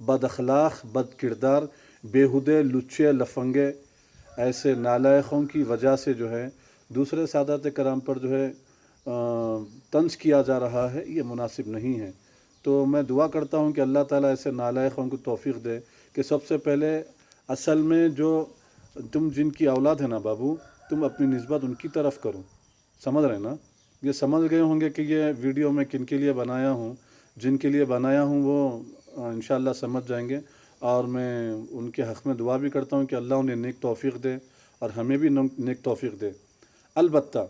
بد اخلاق، بد کردار، بیہودے، لچے، لفنگے، ایسے نالائقوں کی وجہ سے جو ہے دوسرے سادات کرام پر جو ہے طنز کیا جا رہا ہے، یہ مناسب نہیں ہے۔ تو میں دعا کرتا ہوں کہ اللہ تعالیٰ ایسے نالائقوں کو توفیق دے کہ سب سے پہلے اصل میں جو تم جن کی اولاد ہے نا بابو، تم اپنی نسبت ان کی طرف کرو، سمجھ رہے نا؟ یہ سمجھ گئے ہوں گے کہ یہ ویڈیو میں کن کے لیے بنایا ہوں، جن کے لیے بنایا ہوں وہ انشاءاللہ سمجھ جائیں گے، اور میں ان کے حق میں دعا بھی کرتا ہوں کہ اللہ انہیں نیک توفیق دے اور ہمیں بھی نیک توفیق دے۔ البتہ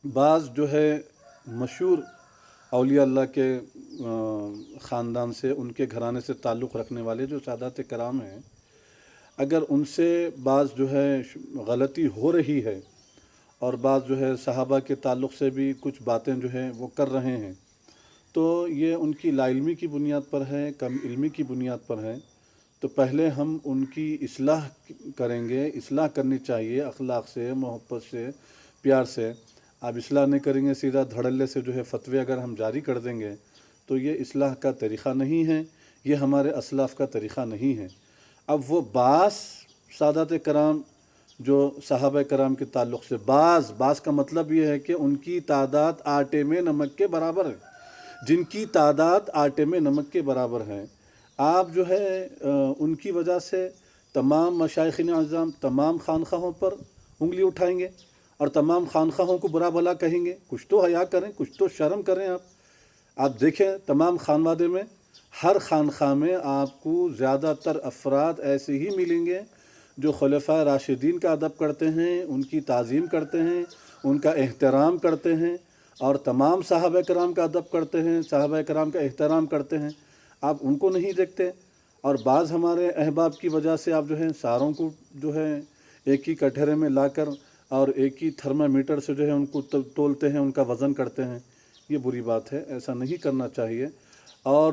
بعض جو ہے مشہور اولیاء اللہ کے خاندان سے، ان کے گھرانے سے تعلق رکھنے والے جو سادات کرام ہیں، اگر ان سے بعض جو ہے غلطی ہو رہی ہے اور بعض جو ہے صحابہ کے تعلق سے بھی کچھ باتیں جو ہیں وہ کر رہے ہیں، تو یہ ان کی لا علمی کی بنیاد پر ہے، کم علمی کی بنیاد پر ہے۔ تو پہلے ہم ان کی اصلاح کریں گے، اصلاح کرنی چاہیے اخلاق سے، محبت سے، پیار سے۔ آپ اصلاح نہیں کریں گے، سیدھا دھڑلے سے جو ہے فتوے اگر ہم جاری کر دیں گے تو یہ اصلاح کا طریقہ نہیں ہے، یہ ہمارے اسلاف کا طریقہ نہیں ہے۔ اب وہ بعض سادات کرام جو صحابہ کرام کے تعلق سے، بعض کا مطلب یہ ہے کہ ان کی تعداد آٹے میں نمک کے برابر ہے، جن کی تعداد آٹے میں نمک کے برابر ہے، آپ جو ہے ان کی وجہ سے تمام مشائخین اعظام، تمام خانقاہوں پر انگلی اٹھائیں گے اور تمام خانقاہوں کو برا بھلا کہیں گے؟ کچھ تو حیا کریں، کچھ تو شرم کریں۔ آپ دیکھیں تمام خانوادے میں، ہر خانقاہ میں آپ کو زیادہ تر افراد ایسے ہی ملیں گے جو خلفائے راشدین کا ادب کرتے ہیں، ان کی تعظیم کرتے ہیں، ان کا احترام کرتے ہیں، اور تمام صحابہ کرام کا ادب کرتے ہیں، صحابہ کرام کا احترام کرتے ہیں۔ آپ ان کو نہیں دیکھتے، اور بعض ہمارے احباب کی وجہ سے آپ جو ہے ساروں کو جو ہے ایک ہی کٹہرے میں لا کر اور ایک ہی تھرمامیٹر سے جو ہے ان کو تولتے ہیں، ان کا وزن کرتے ہیں۔ یہ بری بات ہے، ایسا نہیں کرنا چاہیے۔ اور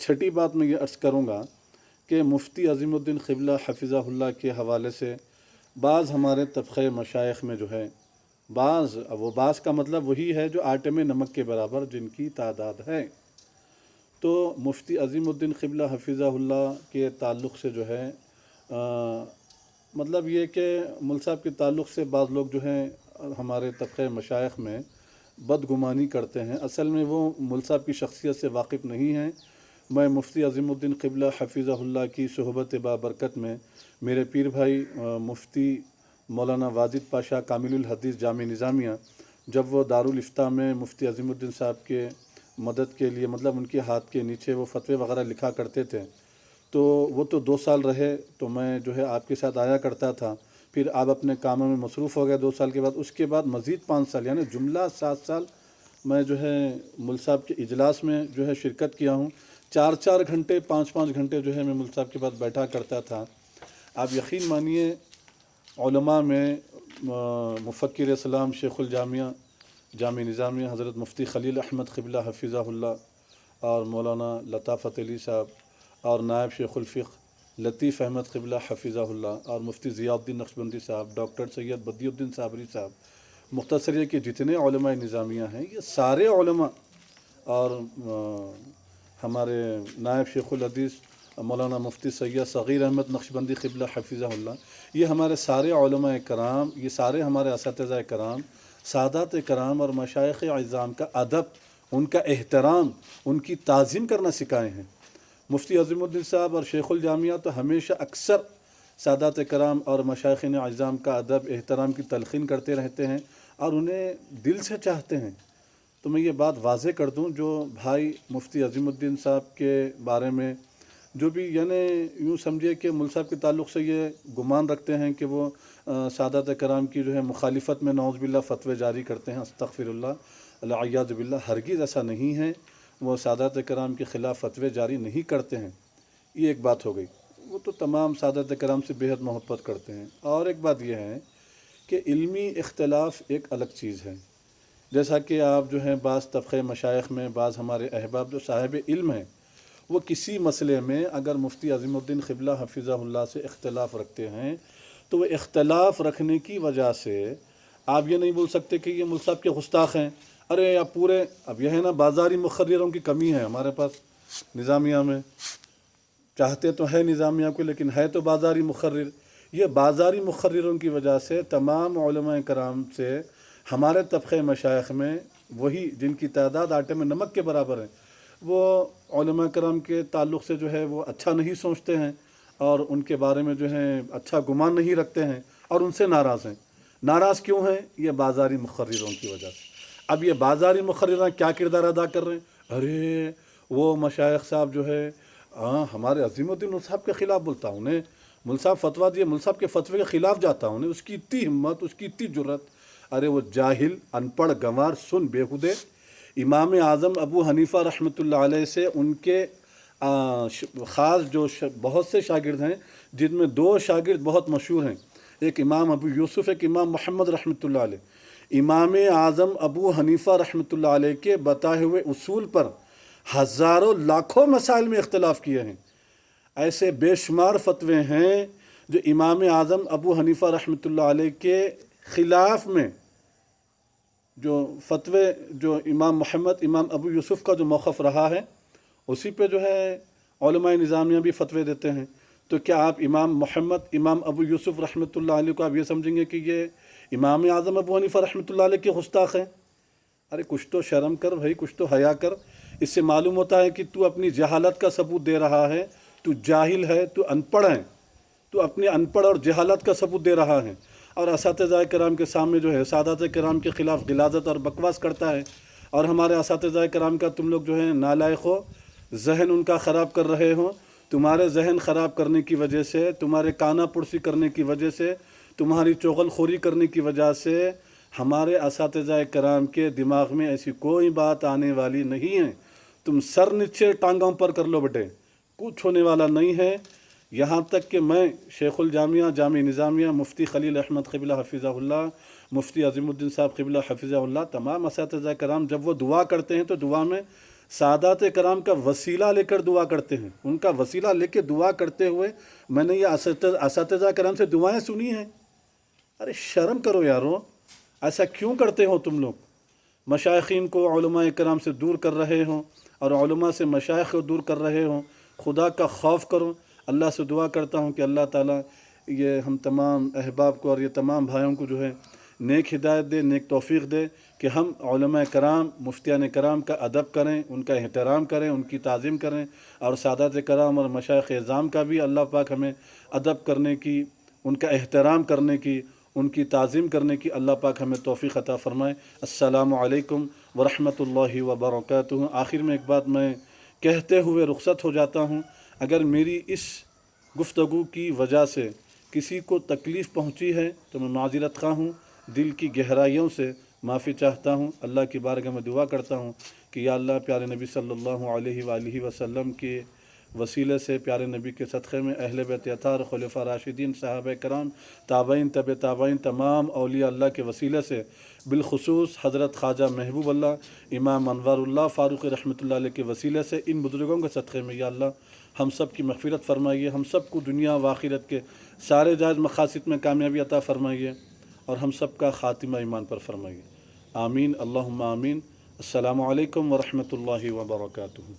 چھٹی بات میں یہ عرض کروں گا کہ مفتی عظیم الدین قبلہ حفظہ اللہ کے حوالے سے بعض ہمارے طبقہ مشائخ میں جو ہے بعض کا مطلب وہی ہے جو آٹے میں نمک کے برابر جن کی تعداد ہے۔ تو مفتی عظیم الدین قبلہ حفظہ اللہ کے تعلق سے جو ہے مطلب یہ کہ مول صاحب کے تعلق سے بعض لوگ جو ہیں ہمارے طبقہ مشائخ میں بدگمانی کرتے ہیں، اصل میں وہ مول صاحب کی شخصیت سے واقف نہیں ہیں۔ میں مفتی عظیم الدین قبلہ حفظہ اللہ کی صحبت بابرکت میں میرے پیر بھائی مفتی مولانا واجد پاشا کامل الحدیث جامع نظامیہ، جب وہ دارالافتاء میں مفتی عظیم الدین صاحب کے مدد کے لیے، مطلب ان کے ہاتھ کے نیچے وہ فتوے وغیرہ لکھا کرتے تھے، تو وہ تو 2 سال رہے، تو میں جو ہے آپ کے ساتھ آیا کرتا تھا۔ پھر آپ اپنے کاموں میں مصروف ہو گئے 2 سال کے بعد، اس کے بعد مزید 5 سال یعنی جملہ 7 سال میں جو ہے مول صاحب کے اجلاس میں جو ہے شرکت کیا ہوں۔ 4 گھنٹے 5 گھنٹے جو ہے میں مول صاحب کے پاس بیٹھا کرتا تھا۔ آپ یقین مانیے علماء میں مفکر اسلام شیخ الجامعہ جامع نظامیہ حضرت مفتی خلیل احمد قبلہ حفظہ اللہ اور مولانا لطافت علی صاحب اور نائب شیخ الفقہ لطیف احمد قبلہ حفظہ اللہ اور مفتی ضیاء الدین نقشبندی صاحب، ڈاکٹر سید بدی الدین صابری صاحب، مختصر یہ کہ جتنے علماء نظامیہ ہیں یہ سارے علماء، اور ہمارے نائب شیخ الحدیث مولانا مفتی سید صغیر احمد نقشبندی قبلہ حفظہ اللہ، یہ ہمارے سارے علماء کرام، یہ سارے ہمارے اساتذہ کرام، سادات کرام اور مشائخ اعظام کا ادب، ان کا احترام، ان کی تعظیم کرنا سکھائے ہیں۔ مفتی عظیم الدین صاحب اور شیخ الجامعہ تو ہمیشہ اکثر سادات کرام اور مشائخین اعظام کا ادب، احترام کی تلقین کرتے رہتے ہیں اور انہیں دل سے چاہتے ہیں۔ تو میں یہ بات واضح کر دوں، جو بھائی مفتی عظیم الدین صاحب کے بارے میں جو بھی یعنی یوں سمجھے کہ مول صاحب کے تعلق سے یہ گمان رکھتے ہیں کہ وہ سادات کرام کی جو ہے مخالفت میں نعوذ باللہ فتوے جاری کرتے ہیں، استغفر اللہ العیاذ باللہ، ہرگز ایسا نہیں ہے، وہ سادات کرام کے خلاف فتوے جاری نہیں کرتے ہیں۔ یہ ایک بات ہو گئی، وہ تو تمام سادات کرام سے بے حد محبت کرتے ہیں۔ اور ایک بات یہ ہے کہ علمی اختلاف ایک الگ چیز ہے، جیسا کہ آپ جو ہیں بعض طبقہ مشائخ میں بعض ہمارے احباب جو صاحب علم ہیں، وہ کسی مسئلے میں اگر مفتی عظیم الدین قبلہ حفظہ اللہ سے اختلاف رکھتے ہیں تو وہ اختلاف رکھنے کی وجہ سے آپ یہ نہیں بول سکتے کہ یہ مول صاحب کے گستاخ ہیں۔ ارے آپ پورے، اب یہ ہے نا بازاری مقرروں کی کمی ہے ہمارے پاس، نظامیہ میں، چاہتے تو ہے نظامیہ کو لیکن ہے تو بازاری مقرر. یہ بازاری مقرروں کی وجہ سے تمام علماء کرام سے ہمارے طبقہ مشائخ میں وہی جن کی تعداد آٹے میں نمک کے برابر ہے، وہ علماء کرام کے تعلق سے جو ہے وہ اچھا نہیں سوچتے ہیں اور ان کے بارے میں جو ہے اچھا گمان نہیں رکھتے ہیں اور ان سے ناراض ہیں. ناراض کیوں ہیں؟ یہ بازاری مقرروں کی وجہ سے. اب یہ بازاری مقررہ کیا کردار ادا کر رہے ہیں؟ ارے وہ مشائخ صاحب جو ہے ہمارے عظیم الدین مل صاحب کے خلاف بولتا ہوں، انہیں مل صاحب فتویٰ دیے، مل صاحب کے فتوے کے خلاف جاتا ہوں، اس کی اتنی ہمت، اس کی اتنی جرت. ارے وہ جاہل، ان پڑھ، گنوار، سن بےہودے. امام اعظم ابو حنیفہ رحمۃ اللہ علیہ سے ان کے خاص جو بہت سے شاگرد ہیں، جن میں دو شاگرد بہت مشہور ہیں، ایک امام ابو یوسف، ایک امام محمد رحمۃ اللہ علیہ. امام اعظم ابو حنیفہ رحمۃ اللہ علیہ کے بتائے ہوئے اصول پر ہزاروں لاکھوں مسائل میں اختلاف کیے ہیں. ایسے بے شمار فتوے ہیں جو امام اعظم ابو حنیفہ رحمۃ اللہ علیہ کے خلاف میں، جو فتوے جو امام محمد، امام ابو یوسف کا جو موقف رہا ہے اسی پہ جو ہے علماء نظامیہ بھی فتوے دیتے ہیں. تو کیا آپ امام محمد، امام ابو یوسف رحمۃ اللہ علیہ کو آپ یہ سمجھیں گے کہ یہ امام اعظم ابو حنیفہ رحمۃ اللہ علیہ کے گستاخ ہیں؟ ارے کچھ تو شرم کر بھائی، کچھ تو حیا کر. اس سے معلوم ہوتا ہے کہ تو اپنی جہالت کا ثبوت دے رہا ہے، تو جاہل ہے، تو ان پڑھ ہے، تو اپنی ان پڑھ اور جہالت کا ثبوت دے رہا ہے اور اساتذہ کرام کے سامنے جو ہے سادات کرام کے خلاف غلاظت اور بکواس کرتا ہے. اور ہمارے اساتذہ کرام کا تم لوگ جو ہے نالائق ہو، ذہن ان کا خراب کر رہے ہو. تمہارے ذہن خراب کرنے کی وجہ سے، تمہارے کانا پرسی کرنے کی وجہ سے، تمہاری چغل خوری کرنے کی وجہ سے ہمارے اساتذہ کرام کے دماغ میں ایسی کوئی بات آنے والی نہیں ہے. تم سر نیچے ٹانگوں پر کر لو بیٹے، کچھ ہونے والا نہیں ہے. یہاں تک کہ میں شیخ الجامعہ جامع نظامیہ، مفتی خلیل احمد قبلہ حفظہ اللہ، مفتی عظیم الدین صاحب قبلہ حفظہ اللہ، تمام اساتذہ کرام جب وہ دعا کرتے ہیں تو دعا میں سادات کرام کا وسیلہ لے کر دعا کرتے ہیں. ان کا وسیلہ لے کے دعا کرتے ہوئے میں نے یہ اساتذہ کرام سے دعائیں سنی ہیں. ارے شرم کرو یارو، ایسا کیوں کرتے ہو تم لوگ؟ مشائخین کو علماء کرام سے دور کر رہے ہوں اور علماء سے مشائخ کو دور کر رہے ہوں. خدا کا خوف کرو. اللہ سے دعا کرتا ہوں کہ اللہ تعالیٰ یہ ہم تمام احباب کو اور یہ تمام بھائیوں کو جو ہے نیک ہدایت دے، نیک توفیق دے کہ ہم علماء کرام، مفتیان کرام کا ادب کریں، ان کا احترام کریں، ان کی تعظیم کریں، اور سادات کرام اور مشائخ اعظام کا بھی اللہ پاک ہمیں ادب کرنے کی، ان کا احترام کرنے کی، ان کی تعظیم کرنے کی اللہ پاک ہمیں توفیق عطا فرمائے. السلام علیکم ورحمۃ اللہ وبرکاتہ. آخر میں ایک بات میں کہتے ہوئے رخصت ہو جاتا ہوں. اگر میری اس گفتگو کی وجہ سے کسی کو تکلیف پہنچی ہے تو میں معذرت خواہ ہوں، دل کی گہرائیوں سے معافی چاہتا ہوں. اللہ کی بارگاہ میں دعا کرتا ہوں کہ یا اللہ پیارے نبی صلی اللہ علیہ وآلہ وسلم کے وسیلے سے، پیارے نبی کے صدقے میں، اہل بیت اطہار، خلفاء راشدین، صحابہ کرام، تابعین، طب تابعین، تمام اولیاء اللہ کے وسیلے سے، بالخصوص حضرت خواجہ محبوب اللہ امام انوار اللہ فاروق رحمۃ اللہ علیہ کے وسیلے سے، ان بزرگوں کے صدقے میں یا اللہ ہم سب کی مغفرت فرمائیے، ہم سب کو دنیا و آخرت کے سارے جائز مقاصد میں کامیابی عطا فرمائیے اور ہم سب کا خاتمہ ایمان پر فرمائیے. آمین، اللہم آمین. السلام علیکم ورحمۃ اللہ وبرکاتہ.